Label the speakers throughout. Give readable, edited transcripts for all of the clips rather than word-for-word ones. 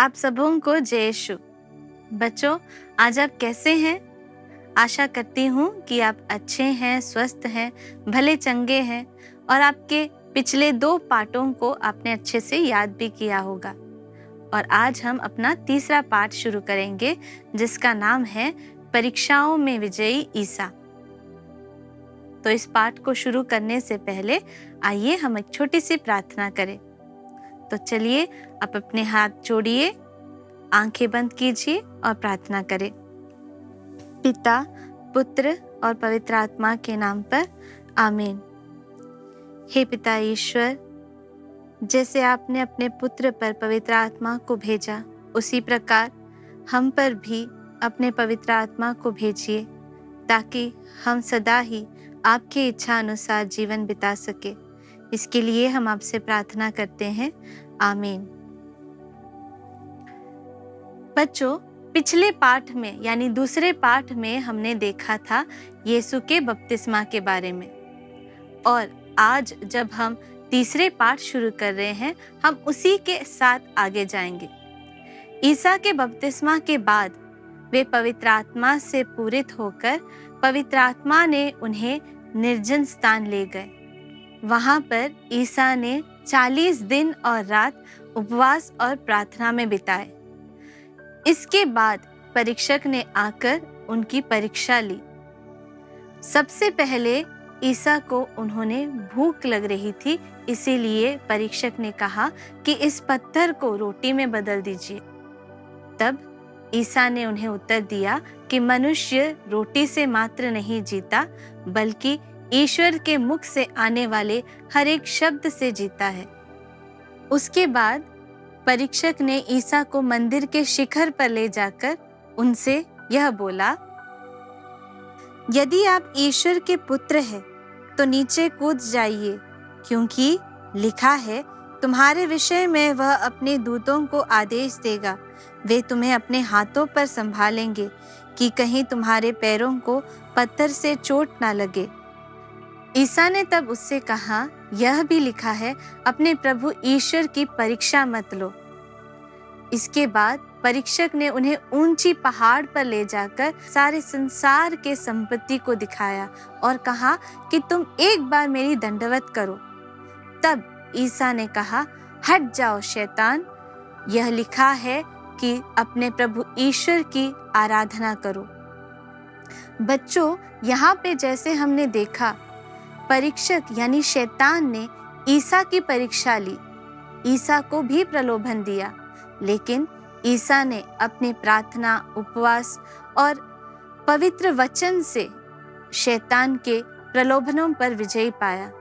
Speaker 1: आप सबों को जय यीशु। बच्चों, आज आप कैसे हैं? आशा करती हूँ कि आप अच्छे हैं, स्वस्थ हैं, भले चंगे हैं और आपके पिछले 2 पाठों को आपने अच्छे से याद भी किया होगा। और आज हम अपना तीसरा पाठ शुरू करेंगे जिसका नाम है परीक्षाओं में विजयी ईसा। तो इस पाठ को शुरू करने से पहले आइए हम एक छोटी सी प्रार्थना करें। तो चलिए आप अपने हाथ जोड़िए, आंखें बंद कीजिए और प्रार्थना करें। पिता, पुत्र और पवित्र आत्मा के नाम पर आमीन। हे पिता ईश्वर, जैसे आपने अपने पुत्र पर पवित्र आत्मा को भेजा, उसी प्रकार हम पर भी अपने पवित्र आत्मा को भेजिए ताकि हम सदा ही आपकी इच्छा अनुसार जीवन बिता सके। इसके लिए हम आपसे प्रार्थना करते हैं, आमीन। बच्चों, पिछले पाठ में यानी दूसरे पाठ में हमने देखा था यीशु के बपतिस्मा के बारे में, और आज जब हम तीसरे पाठ शुरू कर रहे हैं, हम उसी के साथ आगे जाएंगे। ईसा के बपतिस्मा के बाद वे पवित्र आत्मा से पूरित होकर पवित्र आत्मा ने उन्हें निर्जन स्थान ले गए। वहां पर ईसा ने 40 दिन और रात उपवास और प्रार्थना में बिताए। इसके बाद परीक्षक ने आकर उनकी परीक्षा ली। सबसे पहले ईसा को उन्होंने भूख लग रही थी, इसीलिए परीक्षक ने कहा कि इस पत्थर को रोटी में बदल दीजिए। तब ईसा ने उन्हें उत्तर दिया कि मनुष्य रोटी से मात्र नहीं जीता, बल्कि ईश्वर के मुख से आने वाले हर एक शब्द से जीता है। उसके बाद परीक्षक ने ईसा को मंदिर के शिखर पर ले जाकर उनसे यह बोला, यदि आप ईश्वर के पुत्र हैं तो नीचे कूद जाइए, क्योंकि लिखा है, तुम्हारे विषय में वह अपने दूतों को आदेश देगा, वे तुम्हें अपने हाथों पर संभालेंगे कि कहीं तुम्हारे पैरों को पत्थर से चोट ना लगे। ईसा ने तब उससे कहा, यह भी लिखा है, अपने प्रभु ईश्वर की परीक्षा मत लो। इसके बाद परीक्षक ने उन्हें ऊंची पहाड़ पर ले जाकर सारे संसार के संपत्ति को दिखाया और कहा कि तुम एक बार मेरी दंडवत करो। तब ईसा ने कहा, हट जाओ शैतान, यह लिखा है कि अपने प्रभु ईश्वर की आराधना करो। बच्चों, यहाँ पे जैसे हमने देखा, परीक्षक यानी शैतान ने ईसा की परीक्षा ली, ईसा को भी प्रलोभन दिया, लेकिन ईसा ने अपनी प्रार्थना, उपवास और पवित्र वचन से शैतान के प्रलोभनों पर विजय पाया।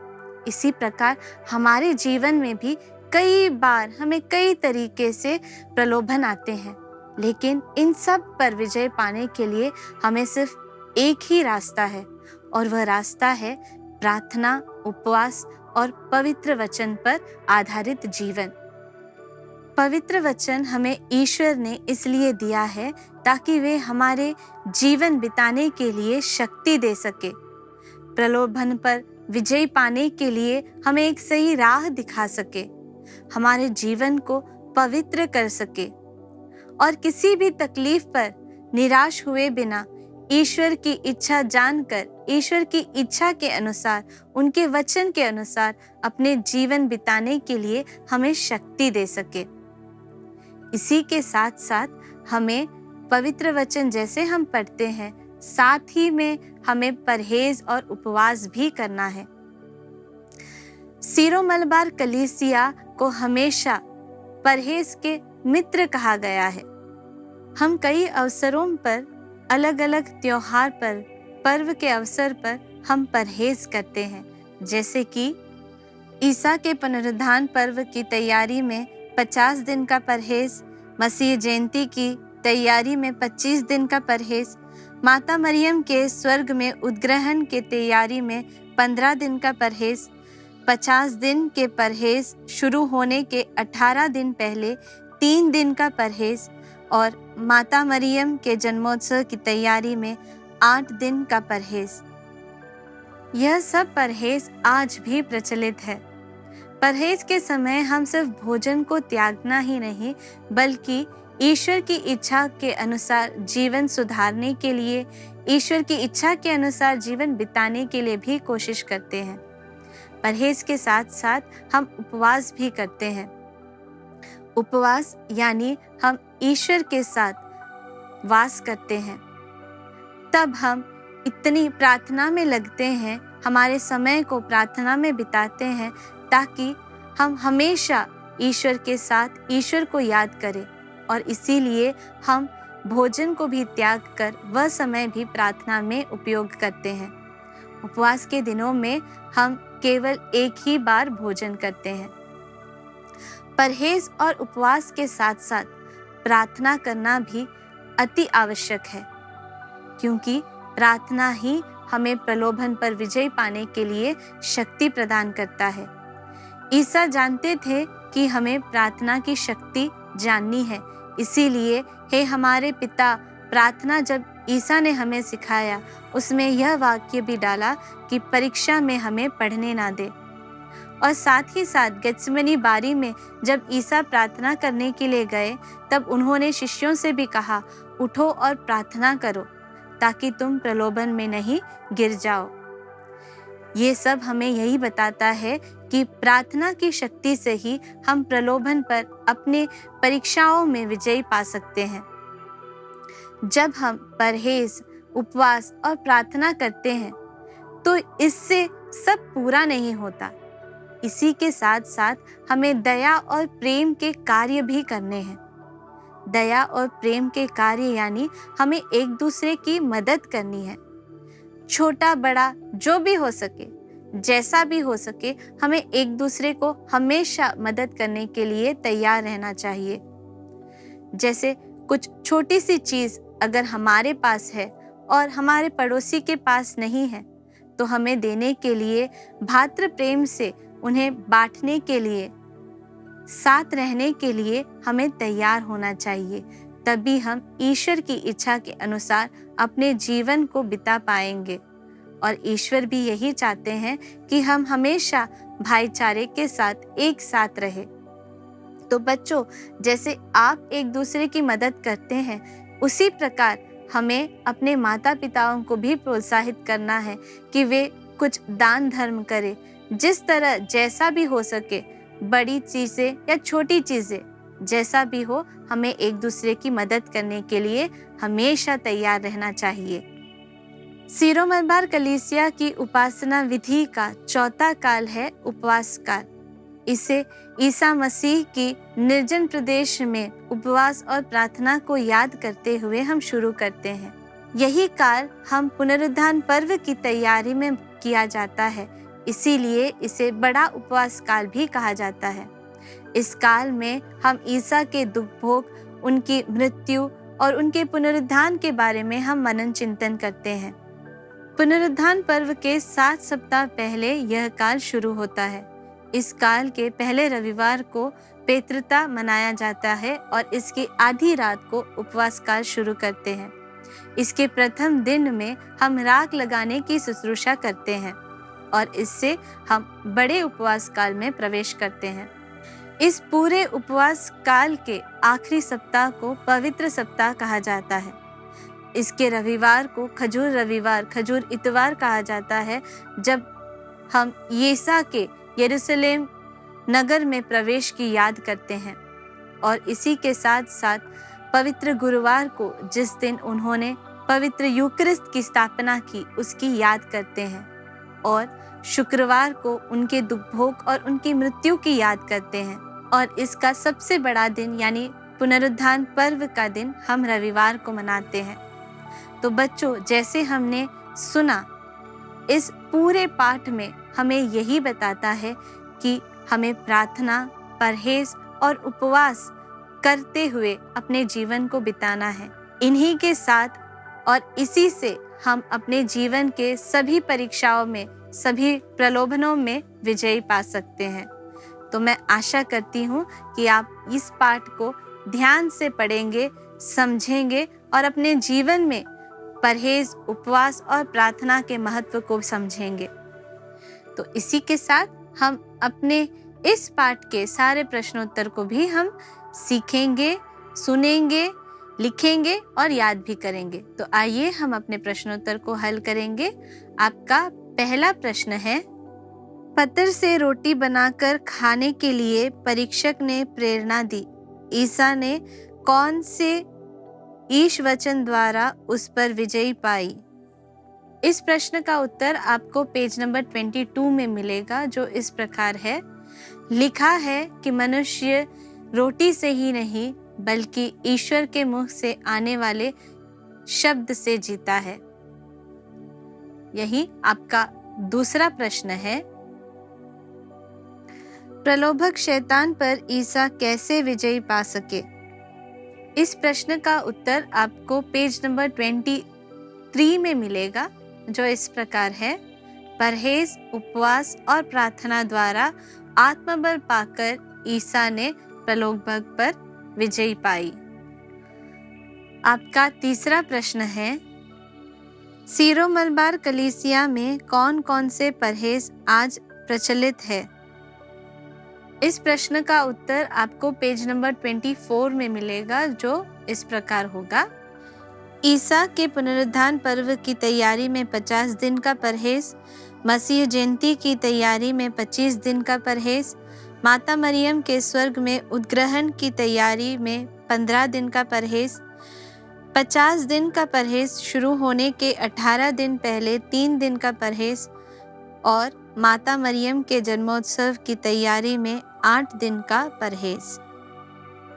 Speaker 1: इसी प्रकार हमारे जीवन में भी कई बार हमें कई तरीके से प्रलोभन आते हैं, लेकिन इन सब पर विजय पाने के लिए हमें सिर्फ एक ही रास्ता है, और वह रास्ता है प्रार्थना, उपवास और पवित्र वचन पर आधारित जीवन। पवित्र वचन हमें ईश्वर ने इसलिए दिया है ताकि वे हमारे जीवन बिताने के लिए शक्ति दे सके, प्रलोभन पर विजय पाने के लिए हमें एक सही राह दिखा सके, हमारे जीवन को पवित्र कर सके, और किसी भी तकलीफ पर निराश हुए बिना ईश्वर की इच्छा जानकर, ईश्वर की इच्छा के अनुसार, उनके वचन के अनुसार अपने जीवन बिताने के लिए हमें शक्ति दे सके। इसी के साथ साथ हमें पवित्र वचन जैसे हम पढ़ते हैं, साथ ही में हमें परहेज और उपवास भी करना है। सीरो मलबार कलीसिया को हमेशा परहेज के मित्र कहा गया है। हम कई अवसरों पर, अलग अलग त्योहार पर, पर्व के अवसर पर हम परहेज करते हैं, जैसे कि ईसा के पुनरुत्थान पर्व की तैयारी में 50 दिन का परहेज, मसीह जयंती की तैयारी में 25 दिन का परहेज, माता मरियम के स्वर्ग में उद्ग्रहण के तैयारी में 15 दिन का परहेज, 50 दिन के परहेज शुरू होने के 18 दिन पहले 3 दिन का परहेज, और माता मरियम के जन्मोत्सव की तैयारी में 8 दिन का परहेज। यह सब परहेज आज भी प्रचलित है। परहेज के समय हम सिर्फ भोजन को त्यागना ही नहीं, बल्कि ईश्वर की इच्छा के अनुसार जीवन सुधारने के लिए, ईश्वर की इच्छा के अनुसार जीवन बिताने के लिए भी कोशिश करते हैं। परहेज के साथ साथ हम उपवास भी करते हैं। उपवास यानी हम ईश्वर के साथ वास करते हैं। तब हम इतनी प्रार्थना में लगते हैं, हमारे समय को प्रार्थना में बिताते हैं, ताकि हम हमेशा ईश्वर के साथ ईश्वर को याद करें, और इसीलिए हम भोजन को भी त्याग कर वह समय भी प्रार्थना में उपयोग करते हैं। उपवास के दिनों में हम केवल एक ही बार भोजन करते हैं। परहेज और उपवास के साथ साथ प्रार्थना करना भी अति आवश्यक है, क्योंकि प्रार्थना ही हमें प्रलोभन पर विजय पाने के लिए शक्ति प्रदान करता है। ईसा जानते थे कि हमें प्रार्थना की शक्ति जाननी है, इसीलिए हे हमारे पिता प्रार्थना जब ईसा ने हमें सिखाया, उसमें यह वाक्य भी डाला कि परीक्षा में हमें पढ़ने ना दे। और साथ ही साथ गेत्सेमनी बारी में जब ईसा प्रार्थना करने के लिए गए, तब उन्होंने शिष्यों से भी कहा, उठो और प्रार्थना करो ताकि तुम प्रलोभन में नहीं गिर जाओ। ये सब हमें यही बताता है कि प्रार्थना की शक्ति से ही हम प्रलोभन पर अपने परीक्षाओं में विजय पा सकते हैं। जब हम परहेज, उपवास और प्रार्थना करते हैं तो इससे सब पूरा नहीं होता। इसी के साथ साथ हमें दया और प्रेम के कार्य भी करने हैं। दया और प्रेम के कार्य यानी हमें एक दूसरे की मदद करनी है। छोटा बड़ा जो भी हो सके, जैसा भी हो सके, हमें एक दूसरे को हमेशा मदद करने के लिए तैयार रहना चाहिए। जैसे कुछ छोटी सी चीज अगर हमारे पास है और हमारे पड़ोसी के पास नहीं है, तो हमें देने के लिए, भातृ प्रेम से उन्हें बांटने के लिए, साथ रहने के लिए हमें तैयार होना चाहिए। तभी हम ईश्वर की इच्छा के अनुसार अपने जीवन को बिता पाएंगे। और ईश्वर भी यही चाहते हैं कि हम हमेशा भाईचारे के साथ एक साथ रहे। तो बच्चों, जैसे आप एक दूसरे की मदद करते हैं, उसी प्रकार हमें अपने माता पिताओं को भी प्रोत्साहित करना है कि वे कुछ दान धर्म करें। जिस तरह जैसा भी हो सके, बड़ी चीजें या छोटी चीजें, जैसा भी हो, हमें एक दूसरे की मदद करने के लिए हमेशा तैयार रहना चाहिए। सीरो मलबार कलीसिया की उपासना विधि का चौथा काल है उपवास काल। इसे ईसा मसीह की निर्जन प्रदेश में उपवास और प्रार्थना को याद करते हुए हम शुरू करते हैं। यही काल हम पुनरुत्थान पर्व की तैयारी में किया जाता है, इसीलिए इसे बड़ा उपवास काल भी कहा जाता है। इस काल में हम ईसा के दुख भोग, उनकी मृत्यु और उनके पुनरुत्थान के बारे में हम मनन चिंतन करते हैं। पुनरुत्थान पर्व के 7 सप्ताह पहले यह काल शुरू होता है। इस काल के पहले रविवार को पेत्रता मनाया जाता है और इसकी आधी रात को उपवास काल शुरू करते हैं। इसके प्रथम दिन में हम राख लगाने की शुश्रूषा करते हैं और इससे हम बड़े उपवास काल में प्रवेश करते हैं। इस पूरे उपवास काल के आखिरी सप्ताह को पवित्र सप्ताह कहा जाता है। इसके रविवार को खजूर रविवार, खजूर इतवार कहा जाता है, जब हम यीशु के यरूशलेम नगर में प्रवेश की याद करते हैं। और इसी के साथ साथ पवित्र गुरुवार को, जिस दिन उन्होंने पवित्र यूकरिस्ट की स्थापना की, उसकी याद करते हैं। और शुक्रवार को उनके दुख भोग और उनकी मृत्यु की याद करते हैं। और इसका सबसे बड़ा दिन यानी पुनरुत्थान पर्व का दिन हम रविवार को मनाते हैं। तो बच्चों, जैसे हमने सुना, इस पूरे पाठ में हमें यही बताता है कि हमें प्रार्थना, परहेज और उपवास करते हुए अपने जीवन को बिताना है। इन्हीं के साथ और इसी से हम अपने जीवन के सभी परीक्षाओं में, सभी प्रलोभनों में विजय पा सकते हैं। तो मैं आशा करती हूँ कि आप इस पाठ को ध्यान से पढ़ेंगे, समझेंगे और अपने जीवन में परहेज, उपवास और प्रार्थना के महत्व को समझेंगे। तो इसी के साथ हम अपने इस पाठ के सारे प्रश्नोत्तर को भी हम सीखेंगे, सुनेंगे, लिखेंगे और याद भी करेंगे। तो आइए हम अपने प्रश्नोत्तर को हल करेंगे। आपका पहला प्रश्न है, पत्थर से रोटी बनाकर खाने के लिए परीक्षक ने प्रेरणा दी। ईसा ने कौन से ईश वचन द्वारा उस पर विजय पाई? इस प्रश्न का उत्तर आपको पेज नंबर 22 में मिलेगा, जो इस प्रकार है। लिखा है कि मनुष्य रोटी से ही नहीं बल्कि ईश्वर के मुख से आने वाले शब्द से जीता है। यही आपका दूसरा प्रश्न है, प्रलोभक शैतान पर ईसा कैसे विजय पा सके? इस प्रश्न का उत्तर आपको पेज नंबर 23 में मिलेगा, जो इस प्रकार है। परहेज, उपवास और प्रार्थना द्वारा आत्मबल पाकर ईसा ने प्रलोभक पर विजय पाई। आपका तीसरा प्रश्न है, सीरो मलबार कलीसिया में कौन कौन से परहेज आज प्रचलित है? इस प्रश्न का उत्तर आपको पेज नंबर 24 में मिलेगा, जो इस प्रकार होगा। ईसा के पुनरुत्थान पर्व की तैयारी में 50 दिन का परहेज, मसीह जयंती की तैयारी में 25 दिन का परहेज, माता मरियम के स्वर्ग में उद्ग्रहण की तैयारी में 15 दिन का परहेज, 50 दिन का परहेज शुरू होने के 18 दिन पहले 3 दिन का परहेज और माता मरियम के जन्मोत्सव की तैयारी में 8 दिन का परहेज।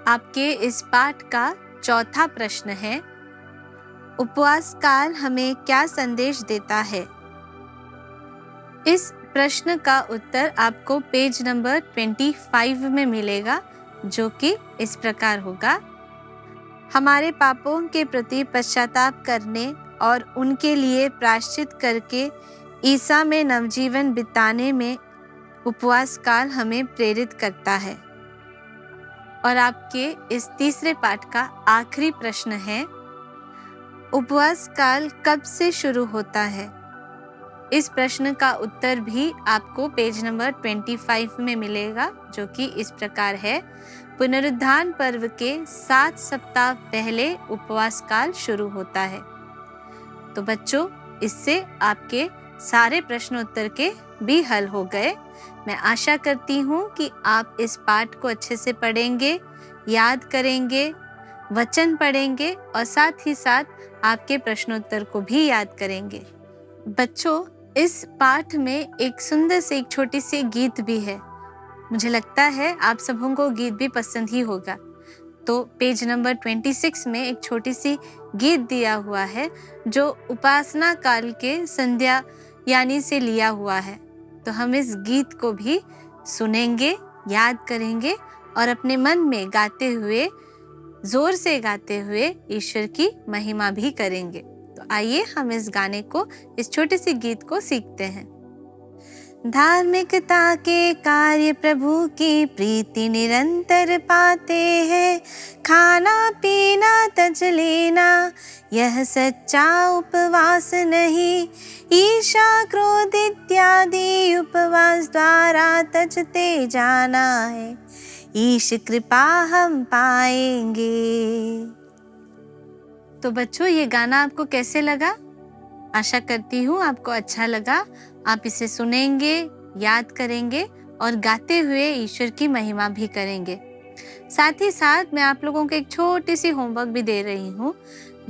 Speaker 1: आपके इस पाठ का चौथा प्रश्न है, उपवास काल हमें क्या संदेश देता है? इस प्रश्न का उत्तर आपको पेज नंबर 25 में मिलेगा, जो कि इस प्रकार होगा। हमारे पापों के प्रति पश्चाताप करने और उनके लिए प्रायश्चित करके ईसा में नवजीवन बिताने में उपवास काल हमें प्रेरित करता है। और आपके इस तीसरे पाठ का आखिरी प्रश्न है, उपवास काल कब से शुरू होता है? इस प्रश्न का उत्तर भी आपको पेज नंबर 25 में मिलेगा, जो कि इस प्रकार है। पुनरुत्थान पर्व के 7 सप्ताह पहले उपवास काल शुरू होता है। तो बच्चों, इससे आपके सारे प्रश्न उत्तर के भी हल हो गए। मैं आशा करती हूँ कि आप इस पाठ को अच्छे से पढ़ेंगे, याद करेंगे, वचन पढ़ेंगे और साथ ही साथ आपके प्रश्नोत्तर को भी याद करेंगे। बच्चों, इस पाठ में एक सुंदर से एक छोटी सी गीत भी है। मुझे लगता है आप सबों को गीत भी पसंद ही होगा। तो पेज नंबर 26 में एक छोटी सी गीत दिया हुआ है, जो उपासना काल के संध्या यानी से लिया हुआ है। तो हम इस गीत को भी सुनेंगे, याद करेंगे और अपने मन में गाते हुए, जोर से गाते हुए ईश्वर की महिमा भी करेंगे। तो आइए हम इस गाने को, इस छोटे से गीत को सीखते हैं। धार्मिकता के कार्य प्रभु की प्रीति निरंतर पाते हैं, खाना पीना तज लेना यह सच्चा उपवास नहीं, ईर्ष्या क्रोध इत्यादि उपवास द्वारा तजते जाना है, ईश कृपा हम पाएंगे। तो बच्चों, ये गाना आपको कैसे लगा? आशा करती हूँ आपको अच्छा लगा। आप इसे सुनेंगे, याद करेंगे और गाते हुए ईश्वर की महिमा भी करेंगे। साथ ही साथ मैं आप लोगों को एक छोटी सी होमवर्क भी दे रही हूँ।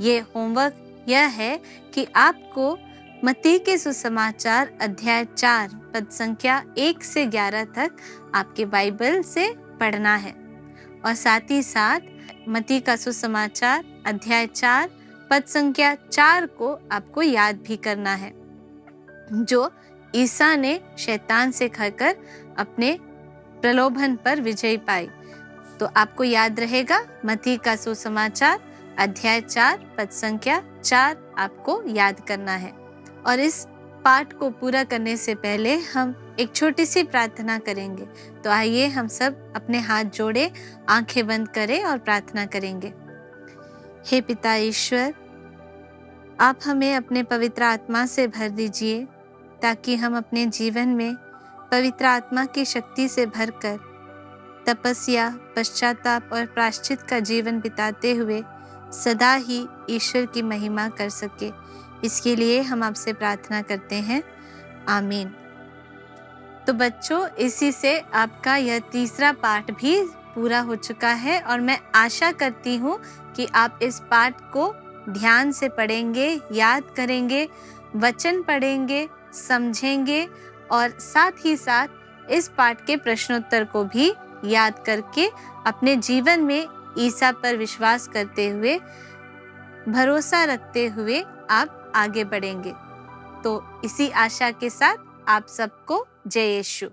Speaker 1: ये होमवर्क यह है कि आपको मत्ती के सुसमाचार अध्याय 4 पद संख्या 1 से 11 तक आपके बाइबल से पढ़ना है और साथ ही साथ मत्ती का सुसमाचार अध्याय 4 पद संख्या 4 को आपको याद भी करना है, जो ईसा ने शैतान से खाकर अपने प्रलोभन पर विजय पाई। तो आपको याद रहेगा, मत्ती का सुसमाचार अध्याय 4 पद संख्या 4 आपको याद करना है। और इस पाठ को पूरा करने से पहले हम एक छोटी सी प्रार्थना करेंगे। तो आइए हम सब अपने हाथ जोड़े, आंखें बंद करें और प्रार्थना करेंगे। हे पिता ईश्वर, आप हमें अपने पवित्र आत्मा से भर दीजिए ताकि हम अपने जीवन में पवित्र आत्मा की शक्ति से भरकर तपस्या, पश्चाताप और प्रायश्चित का जीवन बिताते हुए सदा ही ईश्वर की महिमा कर सके, इसके लिए हम आपसे प्रार्थना करते हैं। आमीन। तो बच्चों, इसी से आपका यह तीसरा पाठ भी पूरा हो चुका है और मैं आशा करती हूँ कि आप इस पाठ को ध्यान से पढ़ेंगे, याद करेंगे, वचन पढ़ेंगे, समझेंगे और साथ ही साथ इस पाठ के प्रश्नोत्तर को भी याद करके अपने जीवन में ईसा पर विश्वास करते हुए, भरोसा रखते हुए आप आगे बढ़ेंगे। तो इसी आशा के साथ आप सबको जय यीशु।